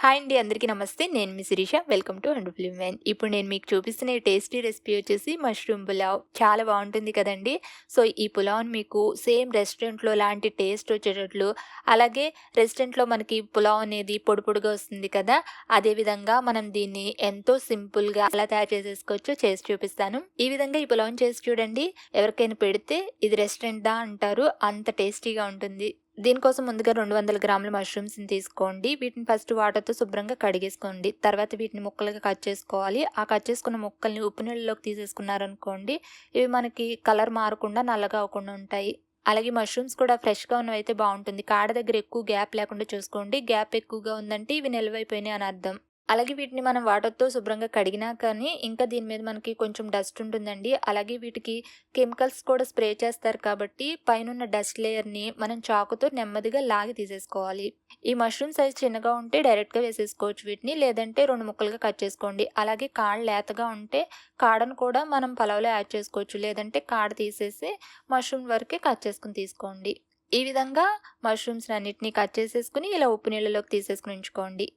Hi అండి, అందరికీ నమస్తే. నేను మీ Shirisha. Welcome to wonderful women. ఇప్పుడు నేను మీకు చూపిస్తున్న ఈ టేస్టీ రెసిపీ వచ్చేసి మష్రూమ్ పులావ్. చాలా బాగుంటుంది కదండి. సో ఈ పులావ్ని మీకు సేమ్ రెస్టారెంట్లో లాంటి టేస్ట్ వచ్చేటట్లు, అలాగే రెస్టారెంట్లో మనకి పులావ్ అనేది పొడి పొడిగా వస్తుంది కదా, అదేవిధంగా మనం దీన్ని ఎంతో సింపుల్గా ఎలా తయారు చేసేసుకోవచ్చో చేసి చూపిస్తాను. ఈ విధంగా ఈ పులావ్ని చేసి చూడండి. ఎవరికైనా పెడితే ఇది రెస్టారెంట్దా అంటారు, అంత టేస్టీగా ఉంటుంది. దీనికోసం ముందుగా 200 గ్రాముల మష్రూమ్స్ని తీసుకోండి. వీటిని ఫస్ట్ వాటర్తో శుభ్రంగా కడిగేసుకోండి. తర్వాత వీటిని ముక్కలుగా కట్ చేసుకోవాలి. ఆ కట్ చేసుకున్న ముక్కల్ని ఉప్పు నీళ్ళలోకి తీసేసుకున్నారనుకోండి, ఇవి మనకి కలర్ మారకుండా నల్లగా అవ్వకుండా ఉంటాయి. అలాగే మష్రూమ్స్ కూడా ఫ్రెష్గా ఉన్నవైతే బాగుంటుంది. కాడ దగ్గర ఎక్కువ గ్యాప్ లేకుండా చూసుకోండి. గ్యాప్ ఎక్కువగా ఉందంటే ఇవి నిల్వైపోయినాయి అని అర్థం. అలాగే వీటిని మనం వాటర్తో శుభ్రంగా కడిగినా కానీ ఇంకా దీని మీద మనకి కొంచెం డస్ట్ ఉంటుందండి. అలాగే వీటికి కెమికల్స్ కూడా స్ప్రే చేస్తారు కాబట్టి పైనున్న డస్ట్ లేయర్ని మనం చాకుతో నెమ్మదిగా లాగి తీసేసుకోవాలి. ఈ మష్రూమ్ సైజ్ చిన్నగా ఉంటే డైరెక్ట్గా వేసేసుకోవచ్చు వీటిని, లేదంటే 2 ముక్కలుగా కట్ చేసుకోండి. అలాగే కాడ లేతగా ఉంటే కాడను కూడా మనం పలావ్లో యాడ్ చేసుకోవచ్చు, లేదంటే కాడ తీసేసి మష్రూమ్ వరకే కట్ చేసుకుని తీసుకోండి. ఈ విధంగా మష్రూమ్స్ అన్నిటినీ కట్ చేసేసుకుని ఇలా ఉప్పు నీళ్ళలోకి తీసేసుకుని ఉంచుకోండి.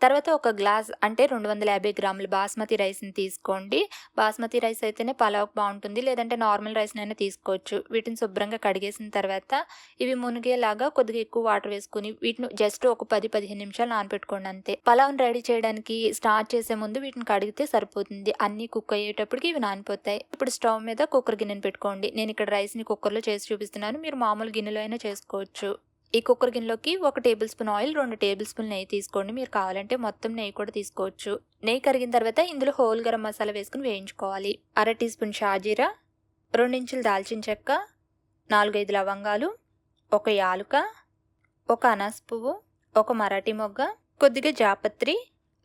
తర్వాత ఒక గ్లాస్ అంటే 250 గ్రాముల బాస్మతి రైస్ని తీసుకోండి. బాస్మతి రైస్ అయితేనే పలావ్కి బాగుంటుంది, లేదంటే నార్మల్ రైస్నైనా తీసుకోవచ్చు. వీటిని శుభ్రంగా కడిగేసిన తర్వాత ఇవి మునిగేలాగా కొద్దిగా ఎక్కువ వాటర్ వేసుకుని వీటిని జస్ట్ ఒక 10-15 నిమిషాలు నానబెట్టుకోండి అంతే. పలావ్ని రెడీ చేయడానికి స్టార్ట్ చేసే ముందు వీటిని కడిగితే సరిపోతుంది. అన్నీ కుక్ అయ్యేటప్పటికి ఇవి నానిపోతాయి. ఇప్పుడు స్టవ్ మీద కుక్కర్ గిన్నెని పెట్టుకోండి. నేను ఇక్కడ రైస్ని కుక్కర్లో చేసి చూపిస్తున్నాను, మీరు మామూలు గిన్నెలో అయినా చేసుకోవచ్చు. ఈ కుక్కర్ గిన్నెలోకి 1 table spoon oil, 2 table spoon నెయ్యి తీసుకోండి. మీరు కావాలంటే మొత్తం నెయ్యి కూడా తీసుకోవచ్చు. నెయ్యి కరిగిన తర్వాత ఇందులో హోల్ గరం మసాలా వేసుకుని వేయించుకోవాలి. 1/2 టీ స్పూన్ షాజీరా, 2 ఇంచుల దాల్చిన చెక్క, 4-5 లవంగాలు, 1 యాలుక, 1 అనాస పువ్వు, 1 మరాఠీ మొగ్గ, కొద్దిగా జాపత్రి,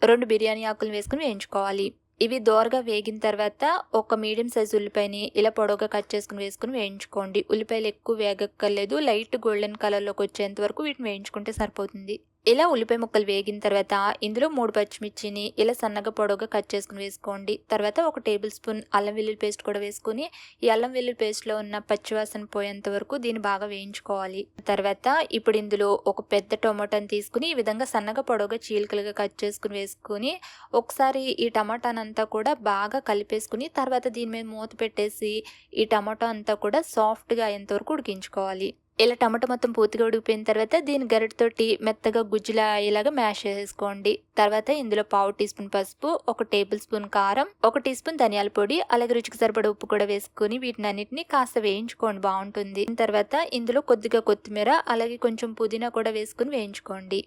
2 బిర్యానీ ఆకులు వేసుకుని వేయించుకోవాలి. ఇవి దోరగా వేగిన తర్వాత ఒక మీడియం సైజు ఉల్లిపాయని ఇలా పొడవుగా కట్ చేసుకుని వేసుకుని వేయించుకోండి. ఉల్లిపాయలు ఎక్కువ వేగక్కర్లేదు, లైట్ గోల్డెన్ కలర్లోకి వచ్చేంత వరకు వీటిని వేయించుకుంటే సరిపోతుంది. ఇలా ఉల్లిపాయ ముక్కలు వేగిన తర్వాత ఇందులో 3 పచ్చిమిర్చిని ఇలా సన్నగా పొడవుగా కట్ చేసుకుని వేసుకోండి. తర్వాత 1 టేబుల్ స్పూన్ అల్లం వెల్లుల్లి పేస్ట్ కూడా వేసుకుని ఈ అల్లం వెల్లుల్లి పేస్ట్లో ఉన్న పచ్చివాసన పోయేంత వరకు దీన్ని బాగా వేయించుకోవాలి. తర్వాత ఇప్పుడు ఇందులో ఒక పెద్ద టొమాటోని తీసుకుని ఈ విధంగా సన్నగా పొడవుగా చీలికలుగా కట్ చేసుకుని వేసుకుని ఒకసారి ఈ టమాటానంతా కూడా బాగా కలిపేసుకుని తర్వాత దీని మీద మూత పెట్టేసి ఈ టమాటో అంతా కూడా సాఫ్ట్గా అయ్యేంత వరకు ఉడికించుకోవాలి. ఇలా టమాటా మొత్తం పూర్తిగా ఉడికిపోయిన తర్వాత దీని గరిటతోటి మెత్తగా గుజ్జులా అయ్యేలాగా మ్యాష్ చేసేసుకోండి. తర్వాత ఇందులో 1/2 టీ స్పూన్ పసుపు, 1 టేబుల్ స్పూన్ కారం, 1 టీ స్పూన్ ధనియాల పొడి, అలాగే రుచికి సరిపడా ఉప్పు కూడా వేసుకుని వీటిని అన్నిటిని కాస్త వేయించుకోండి, బాగుంటుంది. తర్వాత ఇందులో కొద్దిగా కొత్తిమీర అలాగే కొంచెం పుదీనా కూడా వేసుకుని వేయించుకోండి.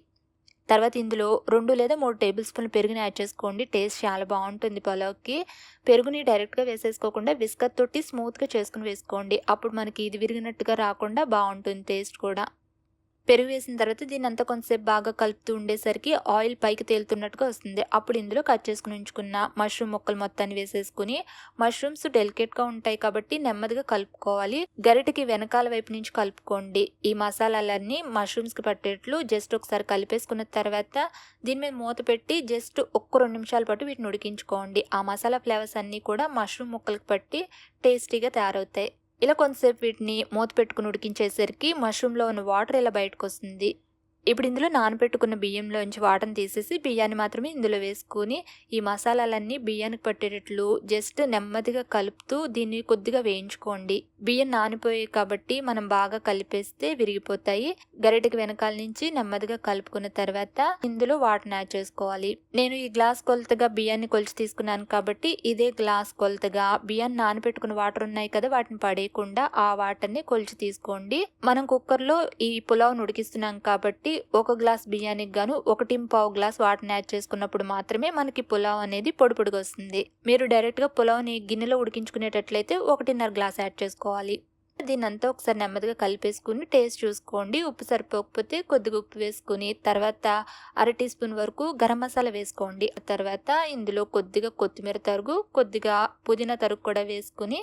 తర్వాత ఇందులో 2 లేదా 3 టేబుల్ స్పూన్లు పెరుగుని యాడ్ చేసుకోండి. టేస్ట్ చాలా బాగుంటుంది పులావ్కి. పెరుగుని డైరెక్ట్గా వేసేసుకోకుండా విస్కర్ తోటి స్మూత్గా చేసుకుని వేసుకోండి. అప్పుడు మనకి ఇది విరిగినట్టుగా రాకుండా బాగుంటుంది టేస్ట్ కూడా. పెరుగు వేసిన తర్వాత దీన్ని అంతా కొంతసేపు బాగా కలుపుతూ ఉండేసరికి ఆయిల్ పైకి తేలుతున్నట్టుగా వస్తుంది. అప్పుడు ఇందులో కట్ చేసుకుని ఉంచుకున్న మష్రూమ్ ముక్కలు మొత్తాన్ని వేసేసుకుని, మష్రూమ్స్ డెలికేట్గా ఉంటాయి కాబట్టి నెమ్మదిగా కలుపుకోవాలి. గరిటెకి వెనకాల వైపు నుంచి కలుపుకోండి. ఈ మసాలాలన్నీ మష్రూమ్స్కి పట్టేట్లు జస్ట్ ఒకసారి కలిపేసుకున్న తర్వాత దీని మీద మూత పెట్టి జస్ట్ 1-2 నిమిషాల పాటు వీటిని ఉడికించుకోండి. ఆ మసాలా ఫ్లేవర్స్ అన్నీ కూడా మష్రూమ్ ముక్కలకి పట్టి టేస్టీగా తయారవుతాయి. ఇలా కొంతసేపు వీటిని మూత పెట్టుకుని ఉడికించేసరికి మష్రూమ్లో ఉన్న వాటర్ ఇలా బయటకు వస్తుంది. ఇప్పుడు ఇందులో నానబెట్టుకున్న బియ్యంలోంచి వాటర్ని తీసేసి బియ్యాన్ని మాత్రమే ఇందులో వేసుకుని ఈ మసాలాలన్నీ బియ్యానికి పట్టేటట్లు జస్ట్ నెమ్మదిగా కలుపుతూ దీన్ని కొద్దిగా వేయించుకోండి. బియ్యం నానిపోయాయి కాబట్టి మనం బాగా కలిపేస్తే విరిగిపోతాయి. గరిటెకి వెనకాల నుంచి నెమ్మదిగా కలుపుకున్న తర్వాత ఇందులో వాటర్ని యాడ్ చేసుకోవాలి. నేను ఈ గ్లాస్ కొలతగా బియ్యాన్ని కొలిచి తీసుకున్నాను కాబట్టి ఇదే గ్లాస్ కొలతగా బియ్యాన్ని నానబెట్టుకున్న వాటర్ ఉన్నాయి కదా, వాటిని పడేయకుండా ఆ వాటర్ని కొలిచి తీసుకోండి. మనం కుక్కర్లో ఈ పులావ్ను ఉడికిస్తున్నాం కాబట్టి 1 గ్లాస్ బియ్యానికి గాను 1.5 గ్లాస్ వాటర్ని యాడ్ చేసుకున్నప్పుడు మాత్రమే మనకి పులావ్ అనేది పొడి పొడిగా వస్తుంది. మీరు డైరెక్ట్గా పులావ్ని గిన్నెలో ఉడికించుకునేటట్లయితే 1.5 గ్లాస్ యాడ్ చేసుకోవాలి. దీన్ని అంతా ఒకసారి నెమ్మదిగా కలిపేసుకుని టేస్ట్ చూసుకోండి. ఉప్పు సరిపోకపోతే కొద్దిగా ఉప్పు వేసుకుని తర్వాత 1/2 టీ స్పూన్ వరకు గరం మసాలా వేసుకోండి. తర్వాత ఇందులో కొద్దిగా కొత్తిమీర తరుగు, కొద్దిగా పుదీనా తరుగు కూడా వేసుకుని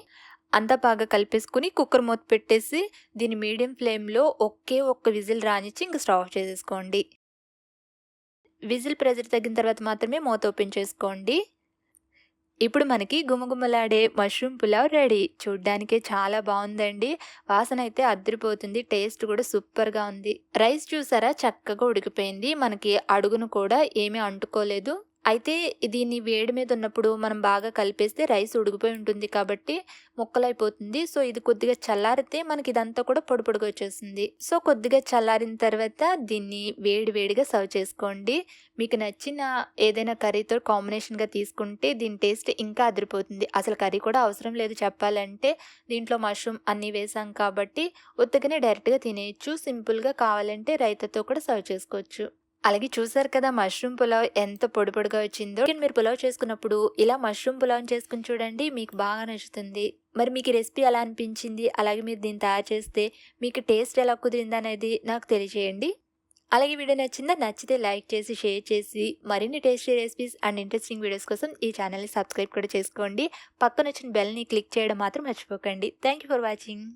అంతా బాగా కలిపేసుకుని కుక్కర్ మూత పెట్టేసి దీన్ని మీడియం ఫ్లేమ్లో ఒక్క విజిల్ రానిచ్చి ఇంక స్టవ్ ఆఫ్ చేసేసుకోండి. విజిల్ ప్రెజర్ తగ్గిన తర్వాత మాత్రమే మూత ఓపెన్ చేసుకోండి. ఇప్పుడు మనకి గుమగుమలాడే మష్రూమ్ పులావ్ రెడీ. చూడ్డానికే చాలా బావుందండి. వాసనైతే అద్దిరిపోతుంది. టేస్ట్ కూడా సూపర్‌గా ఉంది. రైస్ చూసారా చక్కగా ఉడికిపోయింది. మనకి అడుగున కూడా ఏమీ అంటుకోలేదు. అయితే దీన్ని వేడి మీద ఉన్నప్పుడు మనం బాగా కలిపేస్తే రైస్ ఉడికిపోయి ఉంటుంది కాబట్టి ముక్కలైపోతుంది. సో, ఇది కొద్దిగా చల్లారితే మనకి ఇదంతా కూడా పొడి పొడిగా వచ్చేస్తుంది. సో, కొద్దిగా చల్లారిన తర్వాత దీన్ని వేడి వేడిగా సర్వ్ చేసుకోండి. మీకు నచ్చిన ఏదైనా కర్రీతో కాంబినేషన్‌గా తీసుకుంటే దీని టేస్ట్ ఇంకా అదిరిపోతుంది. అసలు కర్రీ కూడా అవసరం లేదు చెప్పాలంటే. దీంట్లో మష్రూమ్ అన్నీ వేసాం కాబట్టి ఉత్తగానే డైరెక్ట్‌గా తినేయొచ్చు. సింపుల్‌గా కావాలంటే రైతాతో కూడా సర్వ్ చేసుకోవచ్చు. అలాగే చూసారు కదా మష్రూమ్ పులావ్ ఎంత పొడి పొడిగా వచ్చిందో. మీరు పులావ్ చేసుకున్నప్పుడు ఇలా మష్రూమ్ పులావ్‌ని చేసుకొని చూడండి. మీకు బాగా నచ్చుతుంది. మరి మీకు ఈ రెసిపీ ఎలా అనిపించింది? అలాగే మీరు దీన్ని తయారు చేస్తే మీకు టేస్ట్ ఎలా కుదిరిందనేది నాకు తెలియజేయండి. అలాగే వీడియో నచ్చిందా? నచ్చితే లైక్ చేసి, షేర్ చేసి మరిన్ని tasty recipes and interesting videos కోసం ఈ ఛానల్‌ని సబ్స్క్రైబ్ కూడా చేసుకోండి. పక్కనొచ్చిన బెల్‌ని క్లిక్ చేయడం మాత్రం మర్చిపోకండి. Thank you for watching.